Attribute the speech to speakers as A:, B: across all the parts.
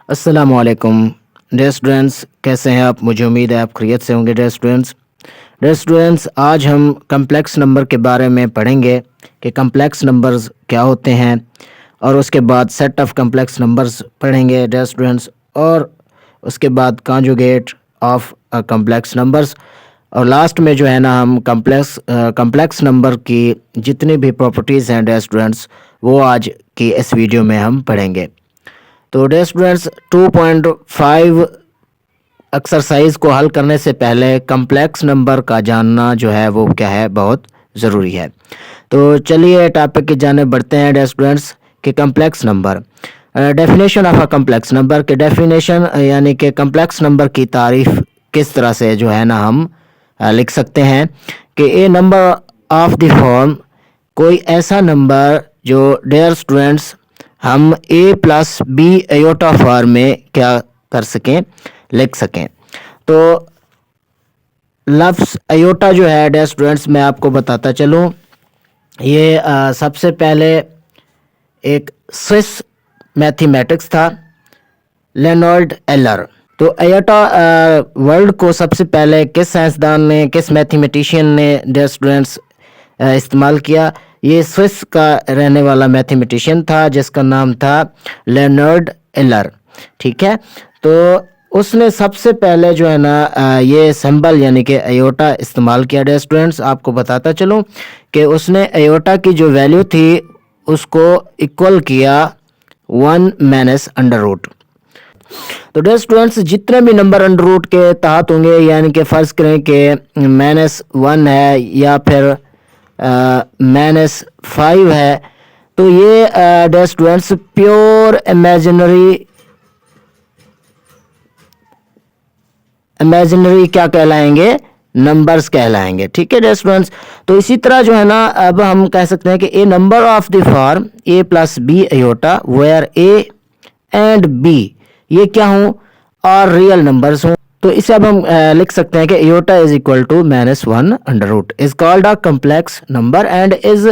A: अस्सलामुअलैकुम dear students, कैसे हैं आप? मुझे उम्मीद है आप खैरियत से होंगे। डियर स्टूडेंट्स, आज हम कम्प्लेक्स नंबर के बारे में पढ़ेंगे कि कम्प्लेक्स नंबर्स क्या होते हैं, और उसके बाद सेट ऑफ कम्प्लेक्स नंबर्स पढ़ेंगे डियर स्टूडेंट्स, और उसके बाद कॉन्जुगेट ऑफ कम्प्लेक्स नंबर्स, और लास्ट में जो है ना हम कम्प्लेक्स नंबर की जितनी भी प्रॉपर्टीज़ हैं डियर स्टूडेंट्स, वो आज की इस वीडियो में हम पढ़ेंगे। तो डियर स्टूडेंट्स, 2.5 एक्सरसाइज को हल करने से पहले कम्प्लेक्स नंबर का जानना जो है वो क्या है, बहुत ज़रूरी है। तो चलिए टॉपिक की जाने बढ़ते हैं डियर स्टूडेंट्स कि complex number, definition of a complex number के डेफिनेशन यानी कि कम्प्लेक्स नंबर की तारीफ किस तरह से जो है ना हम लिख सकते हैं कि a number of the form, कोई ऐसा नंबर जो डियर स्टूडेंट्स हम a plus B iota form में क्या कर सकें, लिख सकें। तो लफ्ज़ एयोटा जो है डियर स्टूडेंट्स, मैं आपको बताता चलूँ, ये सबसे पहले एक स्विस मैथमेटिक्स था, लेनॉर्ड एलर। तो एयोटा वर्ल्ड को सबसे पहले किस साइंसदान ने, किस मैथमेटिशियन ने डियर स्टूडेंट्स इस्तेमाल किया? ये स्विस का रहने वाला मैथमेटिशियन था जिसका नाम था लेनॉर्ड एलर। ठीक है, तो उसने सबसे पहले जो है ना ये सिंबल यानी कि एयोटा इस्तेमाल किया। डियर स्टूडेंट्स, आपको बताता चलूँ कि उसने एयोटा की जो वैल्यू थी उसको इक्वल किया 1 माइनस अंडर रूट। तो डियर स्टूडेंट्स, जितने भी नंबर अंडर रूट के तहत होंगे, यानी कि फ़र्ज़ करें कि -1 है या फिर -5 है, तो ये डियर स्टूडेंट्स प्योर इमेजिनरी क्या कहलाएंगे? नंबर्स कहलाएंगे। ठीक है डियर स्टूडेंट्स, तो इसी तरह जो है ना अब हम कह सकते हैं कि a number of the form a plus B iota where a and b ये क्या हों? और रियल नंबर्स हों। तो इसे अब हम लिख सकते हैं कि iota is equal to -1 under root is called a complex number and is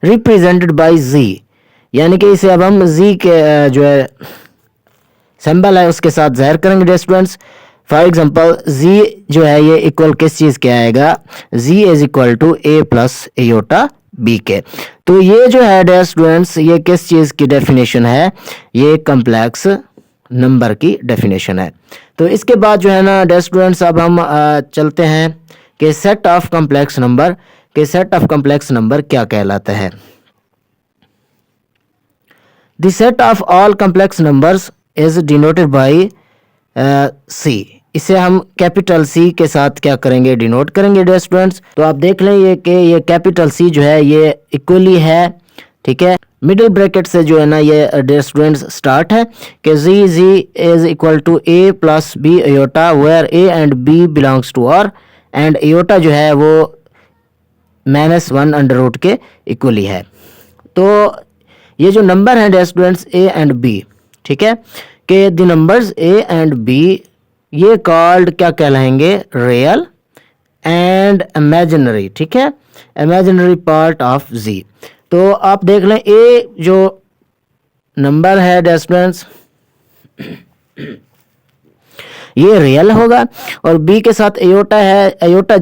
A: represented by z, यानी कि इसे अब हम z के जो है सिंबल है उसके साथ ज़ाहिर करेंगे dear students. For example z जो है ये इक्वल किस चीज़ के आएगा? z is equal to a plus iota b के। तो ये जो है डियर स्टूडेंट्स, ये किस चीज़ की डेफिनेशन है? ये कम्प्लेक्स नंबर की डेफिनेशन है। तो इसके बाद जो है ना डियर स्टूडेंट्स, अब हम चलते हैं कि सेट ऑफ कम्प्लेक्स नंबर के सेट ऑफ कम्प्लेक्स नंबर क्या कहलाता है। The set of all complex numbers is denoted by C. इसे हम कैपिटल सी के साथ क्या करेंगे? डिनोट करेंगे डियर स्टूडेंट्स। तो आप देख लें ये कि ये कैपिटल सी जो है ये इक्वली है। ठीक है, मिडिल ब्रैकेट से जो है ना ये डियर स्टूडेंट्स स्टार्ट है कि G is equal to A plus B iota where A and B belongs to R, and iota जो है वो -1 अंडर रूट के इक्वली है। तो ये जो नंबर हैं dear students A and B, ठीक है, कि the numbers A and B ये कॉल्ड क्या कहलाएंगे? Real and imaginary. ठीक है, इमेजिनरी पार्ट ऑफ जी। तो आप देख लें ए जो नंबर है डियर स्टूडेंट्स ये रियल होगा, और बी के साथ एयोटा है। एयोटा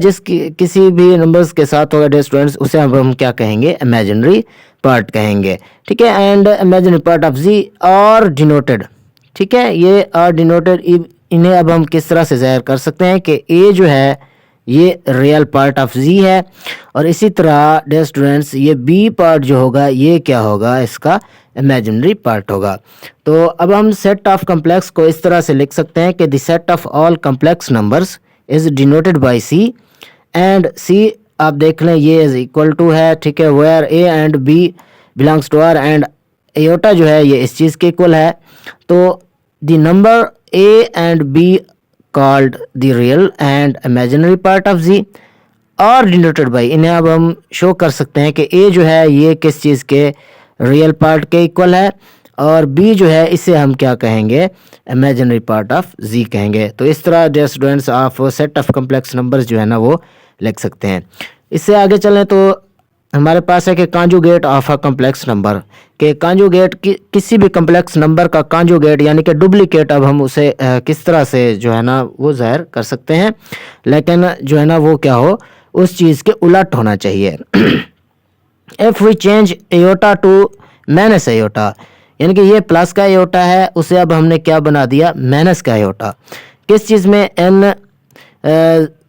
A: किसी भी नंबर्स के साथ होगा डियर स्टूडेंट्स, उसे अब हम क्या कहेंगे? इमेजिनरी पार्ट कहेंगे। ठीक है, and imaginary part of z are denoted. ठीक है, ये आर डिनोटेड, इन्हें अब हम किस तरह से ज़ाहिर कर सकते हैं कि ए जो है ये रियल पार्ट ऑफ जी है, और इसी तरह डियर स्टूडेंट्स ये बी पार्ट जो होगा ये क्या होगा? इसका इमेजिनरी पार्ट होगा। तो अब हम सेट ऑफ कम्प्लेक्स को इस तरह से लिख सकते हैं कि the set of all complex numbers is denoted by C, and C आप देख लें ये इज इक्वल टू है। ठीक है, where A and B belongs to R, and iota जो है ये इस चीज़ के इक्वल है। तो the number a and b called the real and imaginary part of z और डिनोटेड बाई, इन्हें अब हम शो कर सकते हैं कि a जो है ये किस चीज़ के रियल पार्ट के इक्वल है, और b जो है इसे हम क्या कहेंगे? इमेजिनरी पार्ट ऑफ z कहेंगे। तो इस तरह डियर स्टूडेंट्स आप सेट ऑफ कम्प्लेक्स नंबर्स जो है ना वो लिख सकते हैं। इससे आगे चलें तो हमारे पास है कि conjugate of a complex number, के कांजुगेट किसी भी कम्प्लेक्स नंबर का कांजुगेट यानी कि डुप्लीकेट अब हम उसे किस तरह से जो है ना वो ज़ाहिर कर सकते हैं, लेकिन जो है ना वो क्या हो, उस चीज़ के उलट होना चाहिए। If we change iota to minus iota, यानी कि ये प्लस का एयोटा है, उसे अब हमने क्या बना दिया, माइनस का एयोटा। किस चीज़ में, an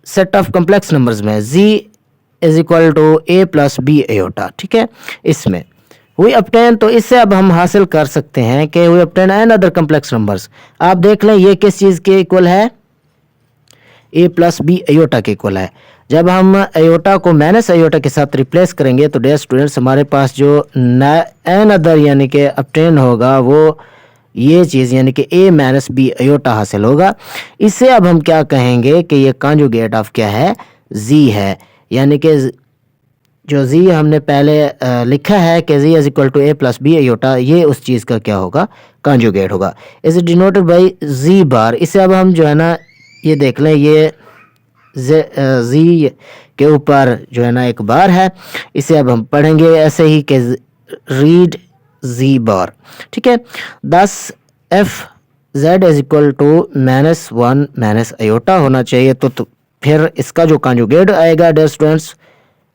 A: set of complex numbers में, G is equal to A plus B iota, ठीक है। इसमें वी अपटेन, तो इससे अब हम हासिल कर सकते हैं कि we obtain an other complex numbers. आप देख लें ये किस चीज़ के इक्वल है, ए प्लस बी एयोटा के इक्वल है। जब हम एयोटा को माइनस एयोटा के साथ रिप्लेस करेंगे तो डियर स्टूडेंट्स हमारे पास जो एन अदर यानी कि अपटेन होगा वो ये चीज़ यानी कि ए माइनस बी एयोटा हासिल होगा। इससे अब हम क्या कहेंगे कि ये कांजुगेट ऑफ क्या है, जी है, यानी कि जो जी हमने पहले लिखा है कि G is equal to A plus B iota, ये उस चीज़ का क्या होगा, कांजुगेट होगा। Is denoted by G bar. इसे अब हम जो है ना ये देख लें, ये जी के ऊपर जो है ना एक बार है, इसे अब हम पढ़ेंगे ऐसे ही कि रीड जी बार, ठीक है। 10 if z is equal to minus one minus iota होना चाहिए, तो फिर इसका जो कांजुगेट आएगा डियर स्टूडेंट्स,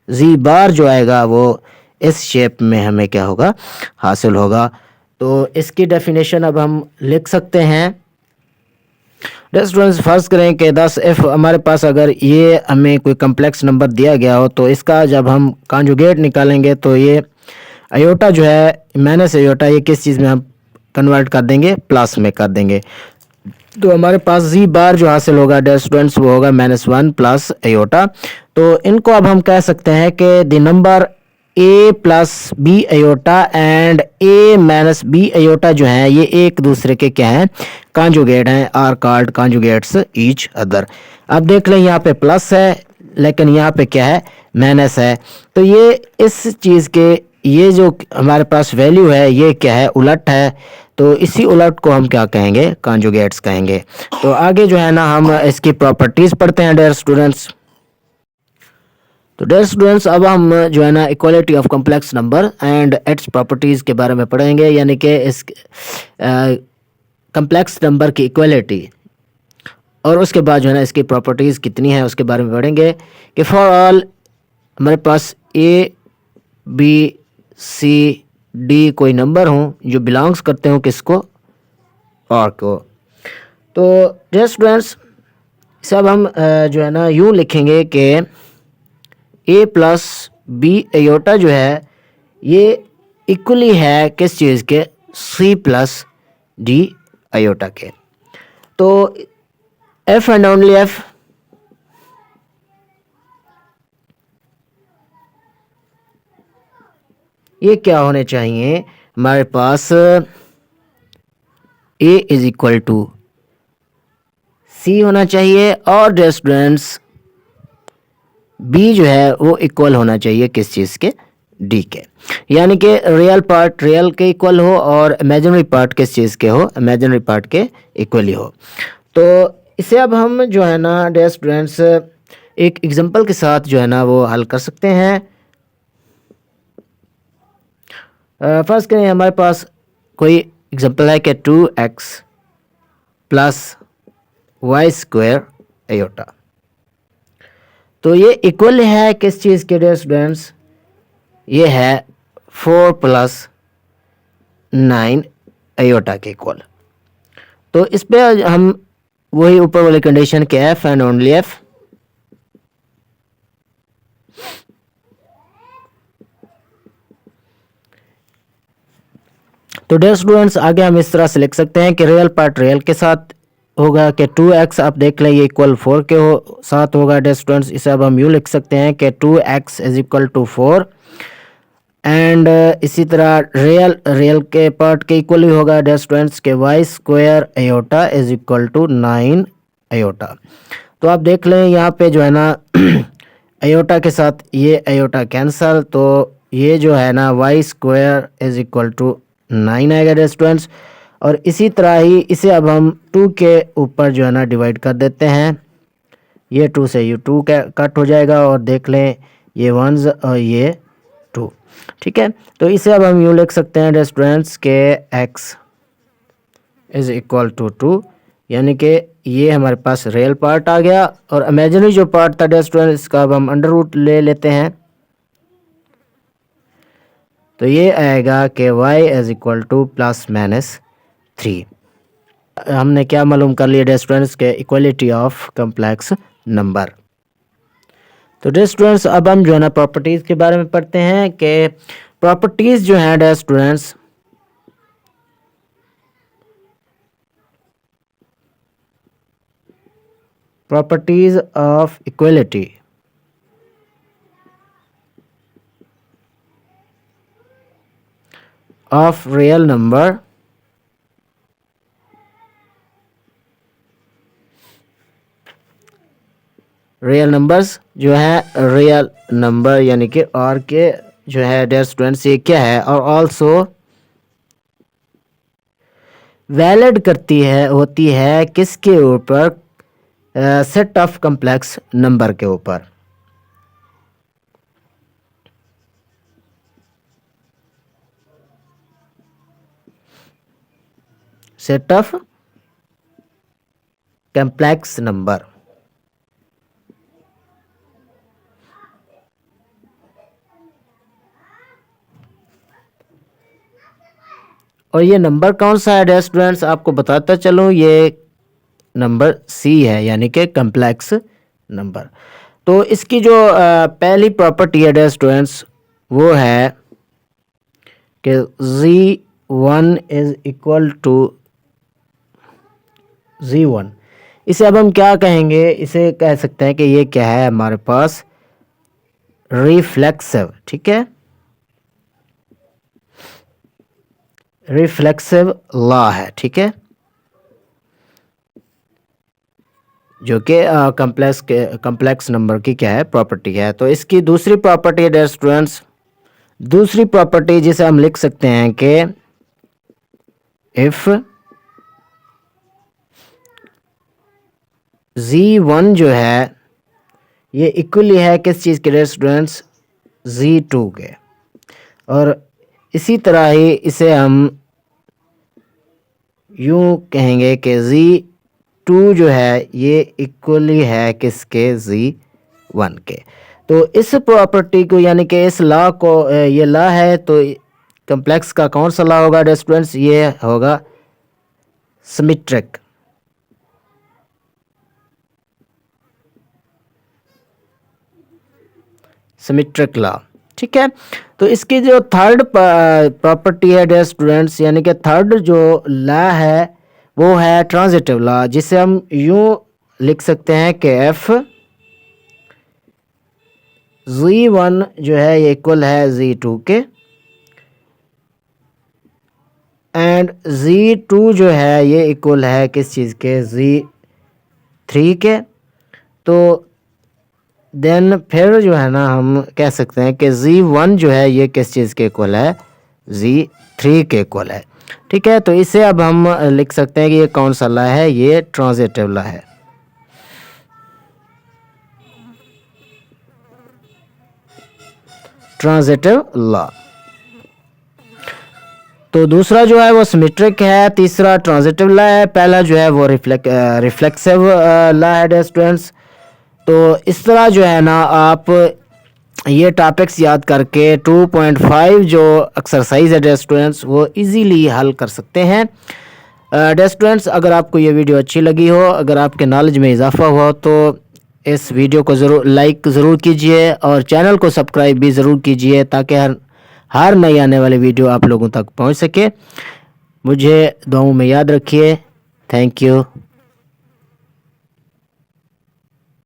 A: जी बार जो आएगा वो इस शेप में हमें क्या होगा, हासिल होगा। तो इसकी डेफिनेशन अब हम लिख सकते हैं। डियर स्टूडेंट्स फर्ज करें कि 10 एफ हमारे पास अगर ये हमें कोई कम्प्लेक्स नंबर दिया गया हो, तो इसका जब हम कांजुगेट निकालेंगे तो ये अयोटा जो है माइनस अयोटा, ये किस चीज़ में हम कन्वर्ट कर देंगे, प्लस में कर देंगे। तो हमारे पास जी बार जो हासिल होगा डियर स्टूडेंट्स वो होगा माइनस वन प्लस अयोटा। तो इनको अब हम कह सकते हैं कि the number a plus b iota and a minus b iota जो है ये एक दूसरे के क्या हैं, कांजुगेट हैं, आर कॉल्ड कांजुगेट्स ईच अदर। अब देख लें यहाँ पे प्लस है लेकिन यहाँ पे क्या है, माइनस है। तो ये इस चीज़ के ये जो हमारे पास वैल्यू है ये क्या है, उलट है। तो इसी उलट को हम क्या कहेंगे, कांजुगेट्स कहेंगे। तो आगे जो है ना हम इसकी प्रॉपर्टीज़ पढ़ते हैं डियर स्टूडेंट्स। तो डियर स्टूडेंट्स अब हम जो है ना equality of complex number and it's properties के बारे में पढ़ेंगे, यानी कि इस कम्प्लेक्स नंबर की इक्वालिटी और उसके बाद जो है ना इसकी प्रॉपर्टीज़ कितनी है उसके बारे में पढ़ेंगे। कि फॉर ऑल हमारे पास ए बी सी डी कोई नंबर हों जो बिलोंग्स करते हो किसको, और को। तो डियर स्टूडेंट्स सब हम जो है ना यूँ लिखेंगे कि ए प्लस बी एयोटा जो है ये इक्वली है किस चीज़ के, सी प्लस डी एयोटा के। तो एफ एंड ओनली एफ ये क्या होने चाहिए, हमारे पास ए इज इक्वल टू सी होना चाहिए और डियर स्टूडेंट्स बी जो है वो इक्वल होना चाहिए किस चीज़ के, डी के। यानी कि रियल पार्ट रियल के इक्वल हो और इमेजिनरी पार्ट किस चीज़ के हो, इमेजिनरी पार्ट के इक्वल ही हो। तो इसे अब हम जो है ना डियर स्टूडेंट्स एक एग्जांपल के साथ जो है ना वो हल कर सकते हैं। फर्स्ट करें हमारे पास कोई एग्जांपल है कि 2x plus Y square aorta. तो ये इक्वल है किस चीज़ के डियर स्टूडेंट्स, ये है 4 प्लस 9 एयोटा के इक्वल। तो इस पे हम वही ऊपर वाली कंडीशन के एफ एंड ओनली एफ। तो डियर स्टूडेंट्स आगे हम इस तरह से लिख सकते हैं कि रियल पार्ट रियल के साथ होगा कि 2x आप देख लें ये इक्वल 4 के साथ होगा डियर स्टूडेंट्स। इसे अब हम यूँ लिख सकते हैं कि 2x is equal to 4 and इसी तरह रियल के पार्ट के इक्वल ही होगा डियर स्टूडेंट्स के y square iota is equal to 9 iota. तो आप देख लें यहाँ पे जो है ना एयोटा के साथ ये एयोटा कैंसल, तो ये जो है ना y square is equal to 9 आएगा डियर स्टूडेंट्स। और इसी तरह ही इसे अब हम 2 के ऊपर जो है ना डिवाइड कर देते हैं, ये 2 से ये 2 कट हो जाएगा और देख लें ये 1s और ये 2। ठीक है, तो इसे अब हम यूँ लिख सकते हैं डियर स्टूडेंट्स के x इज़ इक्वल टू 2, यानी कि ये हमारे पास रियल पार्ट आ गया। और इमेजिनरी जो पार्ट था डियर स्टूडेंट्स इसका अब हम अंडर रूट ले लेते हैं, तो ये आएगा कि y इज़ इक्वल टू ±3। हमने क्या मालूम कर लिया डियर स्टूडेंट्स के इक्वलिटी ऑफ कम्प्लेक्स नंबर। तो डियर स्टूडेंट्स अब हम जो है ना प्रॉपर्टीज़ के बारे में पढ़ते हैं कि प्रॉपर्टीज़ जो हैं dear students properties of equality of real number real numbers जो है रियल नंबर यानी कि और के जो है डियर स्टूडेंट्स ये क्या है, और ऑल्सो वैलिड करती है होती है किसके ऊपर, सेट ऑफ कम्प्लेक्स नंबर के ऊपर। Set of complex number. और ये नंबर कौन सा है डियर स्टूडेंट्स, आपको बताता चलूँ, ये नंबर सी है यानी कि कम्प्लेक्स नंबर। तो इसकी जो पहली प्रॉपर्टी है डियर स्टूडेंट्स वो है कि z1 is equal to z1। इसे अब हम क्या कहेंगे, इसे कह सकते हैं कि ये क्या है हमारे पास रिफ्लेक्सिव। ठीक है, रिफ्लेक्सिव लॉ है। ठीक है, जो कि कम्प्लेक्स नंबर की क्या है प्रॉपर्टी है। तो इसकी दूसरी प्रॉपर्टी है डियर स्टूडेंट्स, दूसरी प्रॉपर्टी जिसे हम लिख सकते हैं कि इफ z1 जो है ये इक्वली है किस चीज़ के डियर स्टूडेंट्स, z2 के। और इसी तरह ही इसे हम यूं कहेंगे कि z2 जो है ये इक्वली है किसके, z1 के। तो इस प्रॉपर्टी को यानी कि इस लॉ को, ये लॉ है तो कम्प्लेक्स का कौन सा लॉ होगा डियर स्टूडेंट्स, ये होगा सिमेट्रिक। Symmetric law. ठीक है, तो इसकी जो थर्ड प्रॉपर्टी है डियर स्टूडेंट्स यानी कि थर्ड जो लॉ है वो है ट्रांजिटिव लॉ, जिसे हम यूं लिख सकते हैं कि एफ z1 जो है ये इक्वल है z2 के, एंड z2 जो है ये इक्वल है किस चीज़ के, z3 के। तो देन फिर जो है ना हम कह सकते हैं कि z1 जो है ये किस चीज़ के इक्वल है, z3 के इक्वल है। ठीक है, तो इसे अब हम लिख सकते हैं कि ये कौन सा लॉ है, ये ट्रांजिटिव लॉ है। Transitive law. तो दूसरा जो है वो सिमेट्रिक है, तीसरा ट्रांजिटिव लॉ है, पहला जो है वो रिफ्लेक्सिव लॉ है डियर स्टूडेंट्स। तो इस तरह जो है ना आप ये टॉपिक्स याद करके 2.5 जो एक्सरसाइज है डियर स्टूडेंट्स वो इजीली हल कर सकते हैं। डियर स्टूडेंट्स अगर आपको ये वीडियो अच्छी लगी हो, अगर आपके नॉलेज में इजाफा हुआ तो इस वीडियो को लाइक ज़रूर कीजिए और चैनल को सब्सक्राइब भी ज़रूर कीजिए ताकि हर नई आने वाली वीडियो आप लोगों तक पहुंच सके। मुझे दुआओं में याद रखिए। Thank you.